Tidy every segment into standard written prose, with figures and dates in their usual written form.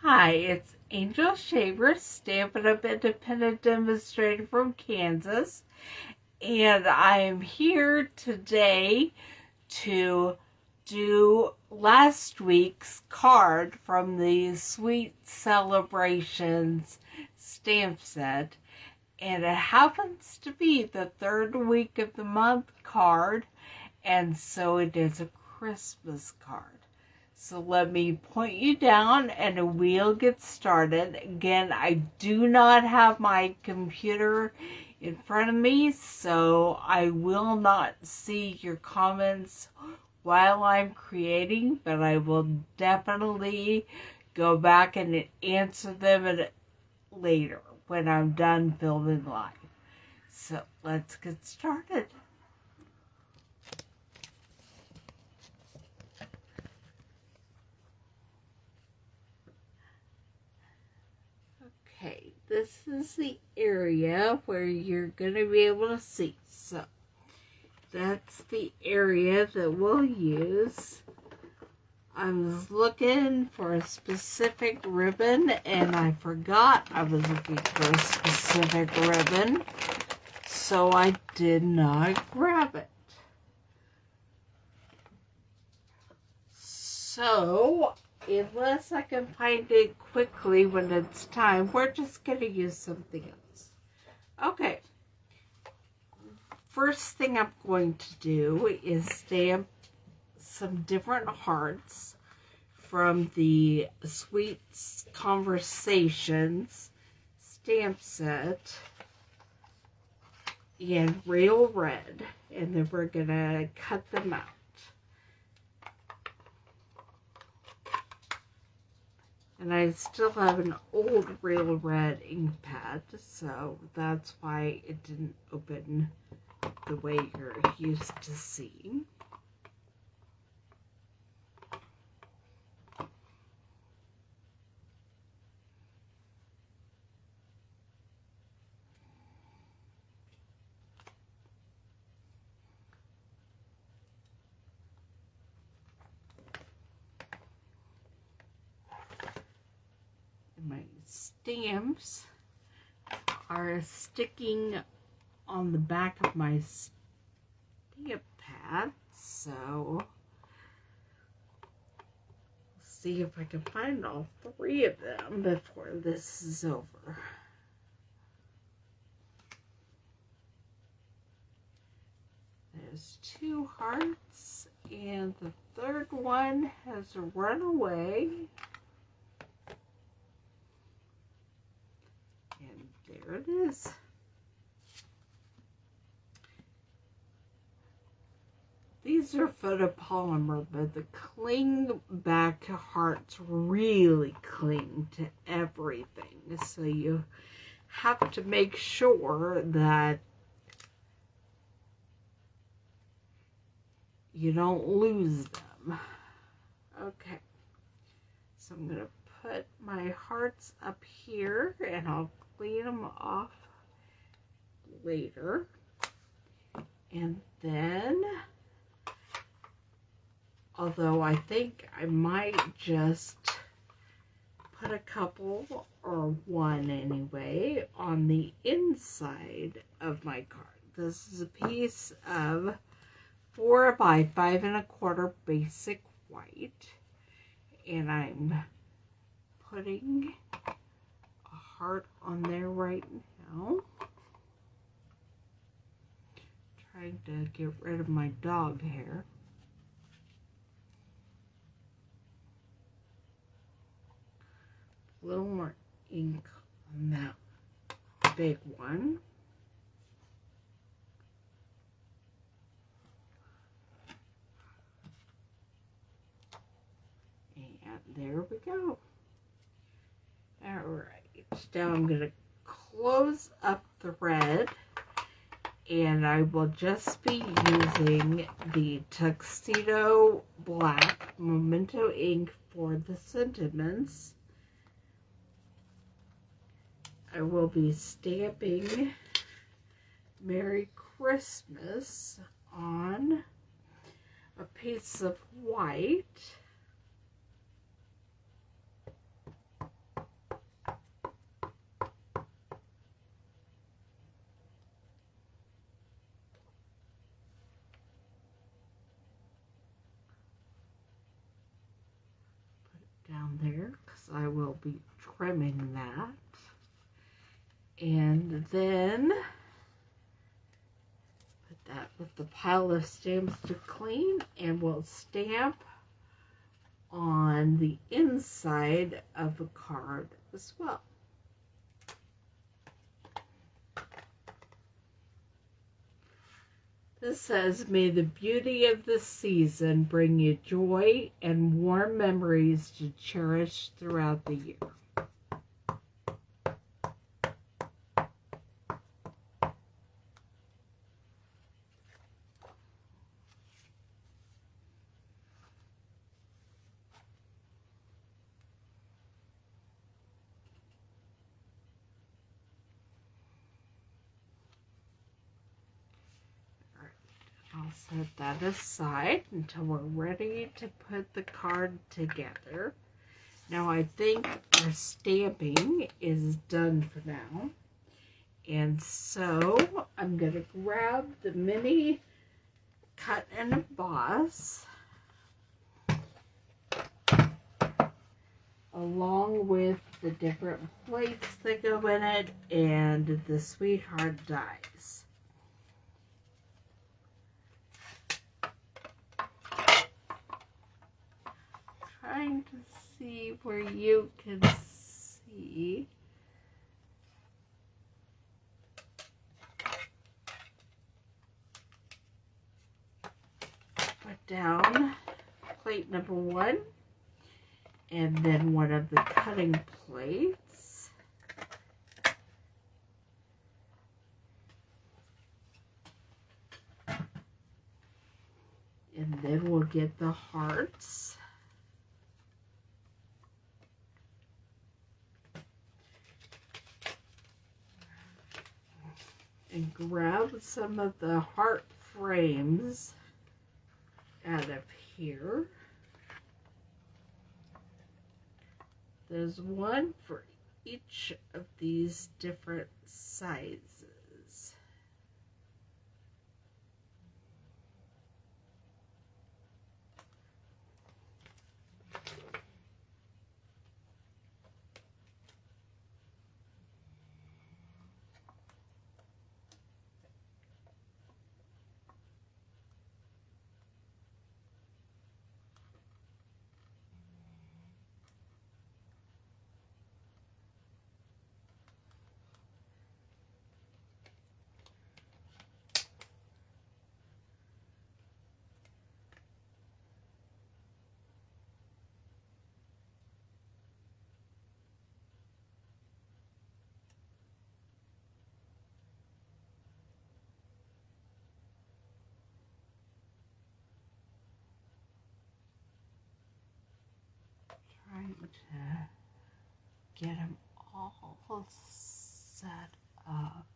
Hi, it's Angel Shaver, Stampin' Up independent demonstrator from Kansas, and I am here today to do last week's card from the Sweet Celebrations stamp set, and it happens to be the third week of the month card, and so it is a Christmas card. So let me point you down and we'll get started. Again, I do not have my computer in front of me, so I will not see your comments while I'm creating, but I will definitely go back and answer them later when I'm done filming live. So let's get started. Okay, this is the area where you're going to be able to see. So that's the area that we'll use. I was looking for a specific ribbon and I forgot I was looking for a specific ribbon, so I did not grab it. So unless I can find it quickly when it's time, we're just going to use something else. Okay. First thing I'm going to do is stamp some different hearts from the Sweet Conversations stamp set in real red, and then we're going to cut them out. And I still have an old real red ink pad, so that's why it didn't open the way you're used to seeing. My stamps are sticking on the back of my stamp pad, so see if I can find all three of them before this is over. There's two hearts, and the third one has run away. And there it is. These are photopolymer, but the cling back hearts really cling to everything. So you have to make sure that you don't lose them. Okay. So I'm going to put my hearts up here and I'll clean them off later. And then, although I think I might just put a couple, or one anyway, on the inside of my card. This is a piece of 4 by 5 1/4 basic white, and I'm putting a heart on there right now. Trying to get rid of my dog hair. A little more ink on that big one. And there we go. Alright, now I'm going to close up the red, and I will just be using the Tuxedo Black Memento ink for the sentiments. I will be stamping Merry Christmas on a piece of white. on there because I will be trimming that. And then put that with the pile of stamps to clean, and we'll stamp on the inside of a card as well. This says, may the beauty of the season bring you joy and warm memories to cherish throughout the year. I'll set that aside until we're ready to put the card together. Now I think our stamping is done for now. And so I'm going to grab the mini cut and emboss along with the different plates that go in it and the sweetheart dies. Trying to see where you can see. Put down plate number 1 and then one of the cutting plates. And then we'll get the hearts. And grab some of the heart frames out of here. There's one for each of these different sizes. Trying to get them all set up.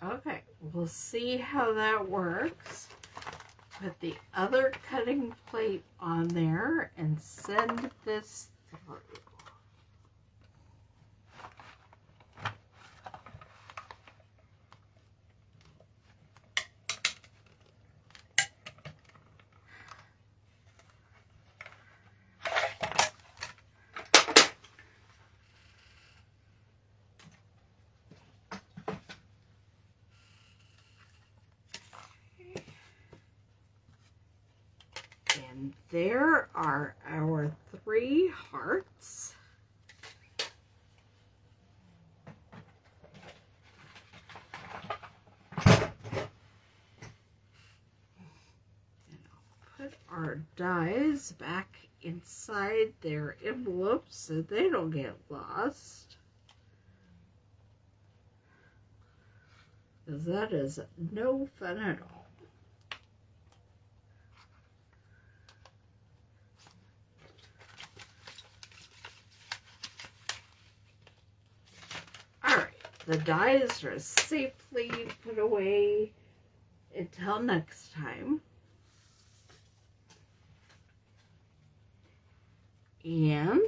Okay, we'll see how that works. Put the other cutting plate on there and send this through. And there are our 3 hearts. And I'll put our dies back inside their envelopes so they don't get lost. Because that is no fun at all. the dies are safely put away until next time. And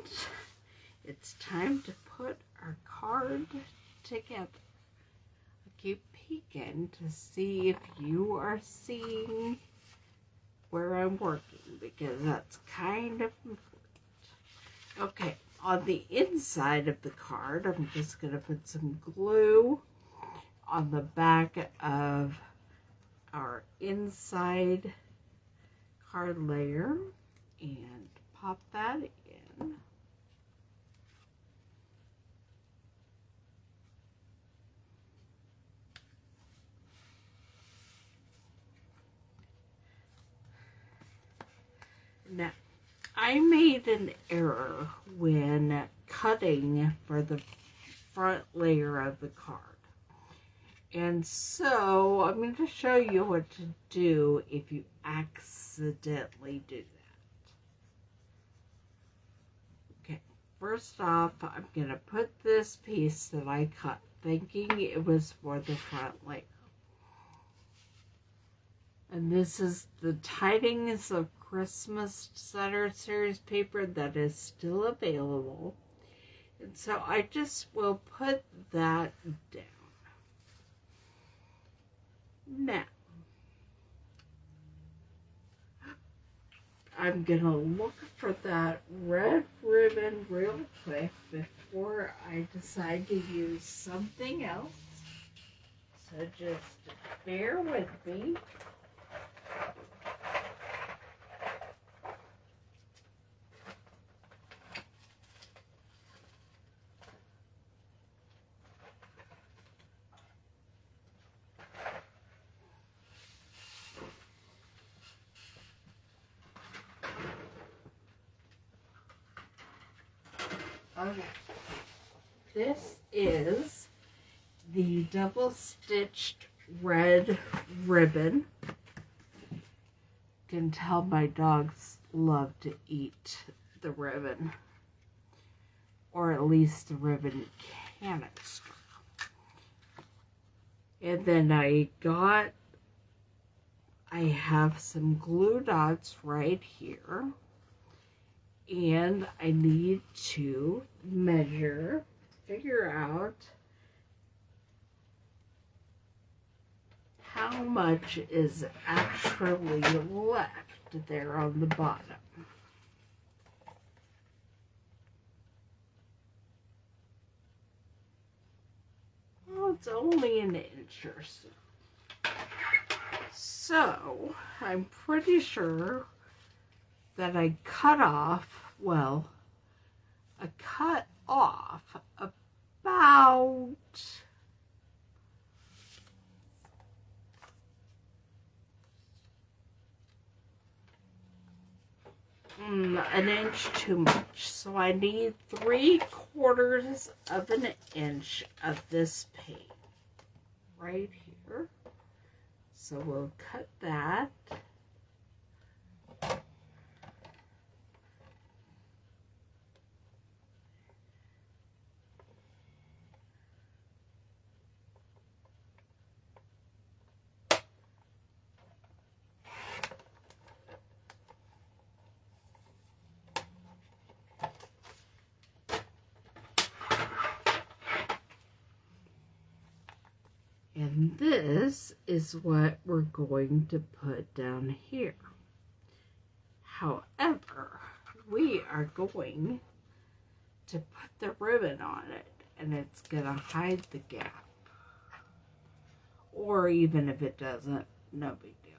it's time to put our card together. I keep peeking to see if you are seeing where I'm working, because that's kind of important. Okay, on the inside of the card, I'm just going to put some glue on the back of our inside card layer and pop that in. Now, I made an error when cutting for the front layer of the card. And so I'm going to show you what to do if you accidentally do that. Okay, first off, I'm going to put this piece that I cut thinking it was for the front layer. And this is the Tidings of Christmas Center series paper that is still available. And so I just will put that down. Now, I'm going to look for that red ribbon real quick before I decide to use something else. So just bear with me. Okay, this is the double-stitched red ribbon. You can tell my dogs love to eat the ribbon, or at least the ribbon canister. And then I have some glue dots right here. And I need to figure out how much is actually left there on the bottom. Well, it's only an inch or so. So, I'm pretty sure that I cut off about an inch too much. So I need 3/4 of an inch of this paint right here. So we'll cut that. And this is what we're going to put down here. However, we are going to put the ribbon on it, and it's going to hide the gap. Or even if it doesn't, no big deal.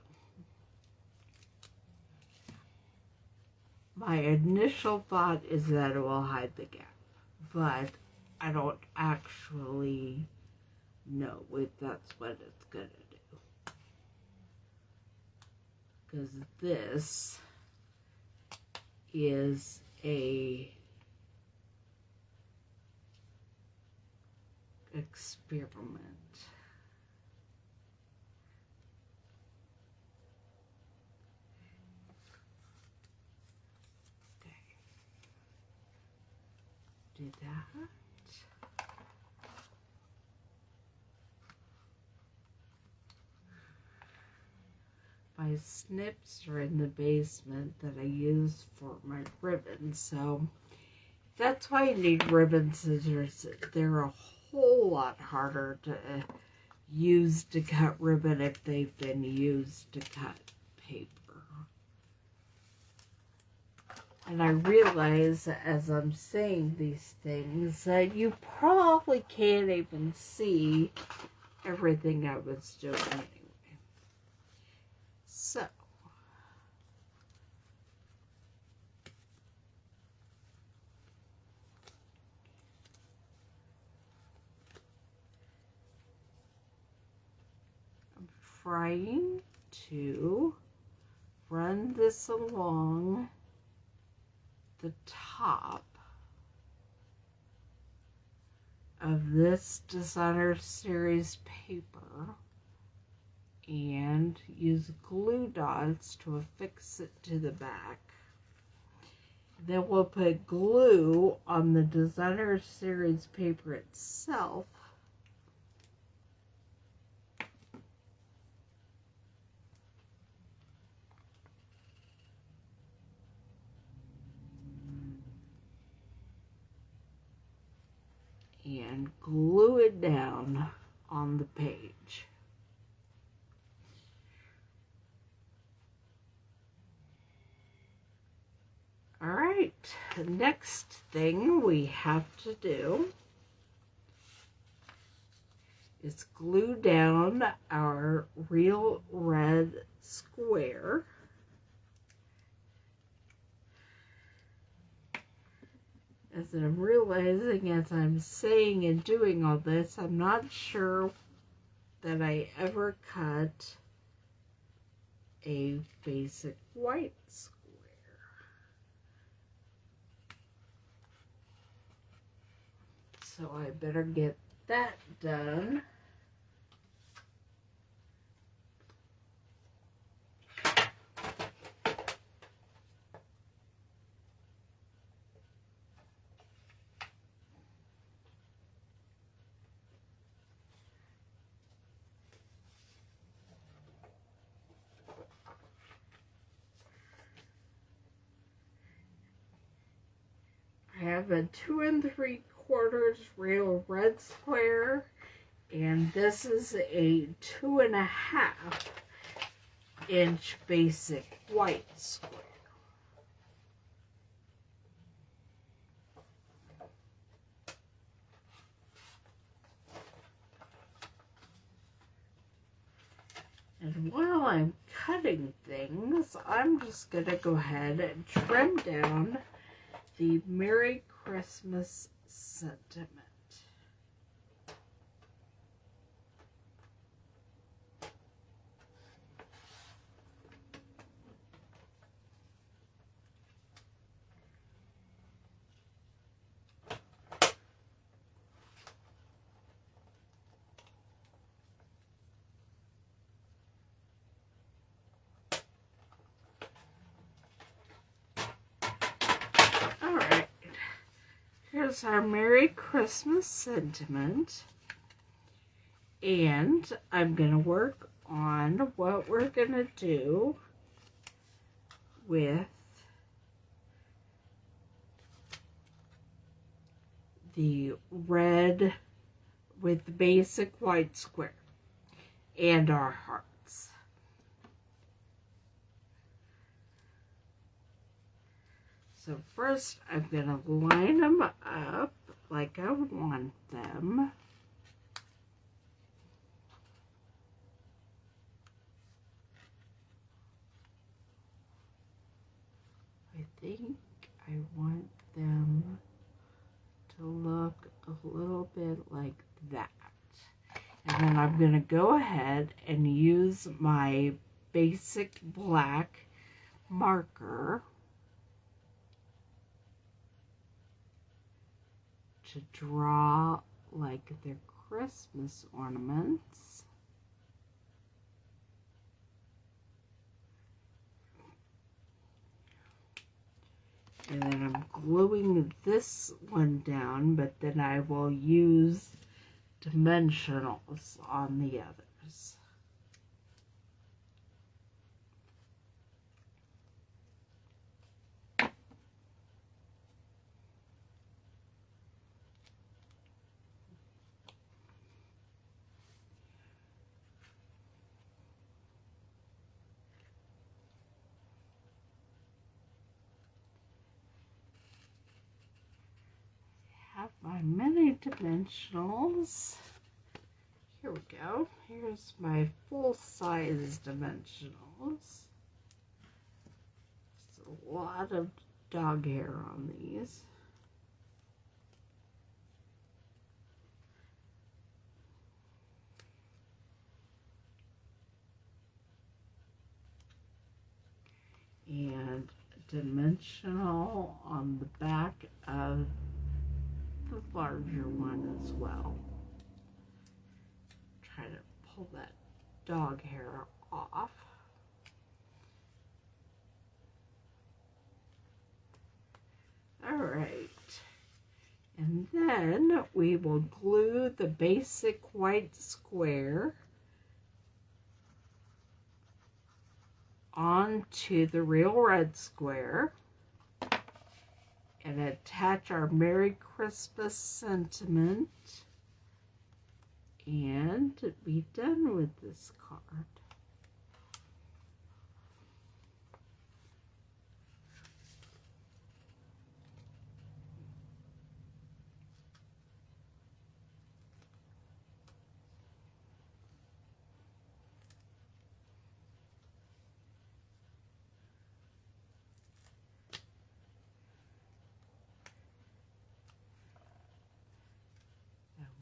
My initial thought is that it will hide the gap, but I don't actually know if that's what it's going to do. Because this is a experiment. Okay. Do that. my snips are in the basement that I use for my ribbons, so that's why I need ribbon scissors. They're a whole lot harder to use to cut ribbon if they've been used to cut paper. And I realize as I'm saying these things that you probably can't even see everything I was doing anyway. So, I'm trying to run this along the top of this Designer Series paper and use glue dots to affix it to the back. Then we'll put glue on the Designer Series paper itself. And glue it down on the page. All right, the next thing we have to do is glue down our real red square. As I'm realizing as I'm saying and doing all this, I'm not sure that I ever cut a basic white square. So I better get that done. I have a 2 3/4 real red square, and this is a 2.5 inch basic white square. And while I'm cutting things, I'm just going to go ahead and trim down the Merry Christmas sentiment. Here's our Merry Christmas sentiment, and I'm going to work on what we're going to do with the red with the basic white square and our hearts. So first, I'm going to line them up like I want them. I think I want them to look a little bit like that. And then I'm going to go ahead and use my basic black marker to draw like their Christmas ornaments. And then I'm gluing this one down, but then I will use dimensionals on the others. have my mini dimensionals. Here we go. Here's my full-size dimensionals. There's a lot of dog hair on these. And dimensional on the back of the larger one as well. Try to pull that dog hair off. Alright, and then we will glue the basic white square onto the real red square and attach our Merry Christmas sentiment and be done with this card.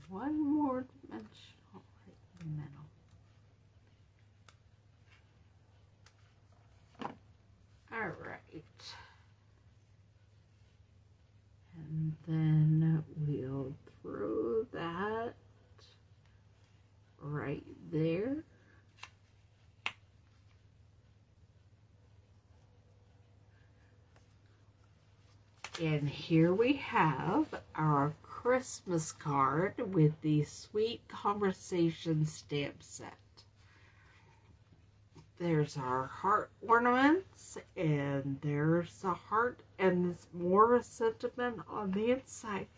One more dimensional right in the middle. Alright. And then we'll throw that right there. And here we have our Christmas card with the Sweet Conversation stamp set. There's our heart ornaments, and there's a heart and more sentiment on the inside.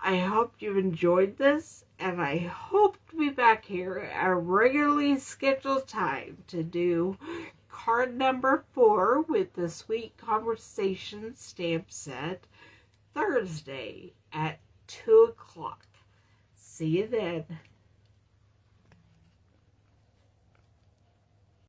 I hope you enjoyed this, and I hope to be back here at a regularly scheduled time to do card number 4 with the Sweet Conversation stamp set Thursday at 2 o'clock. See you then.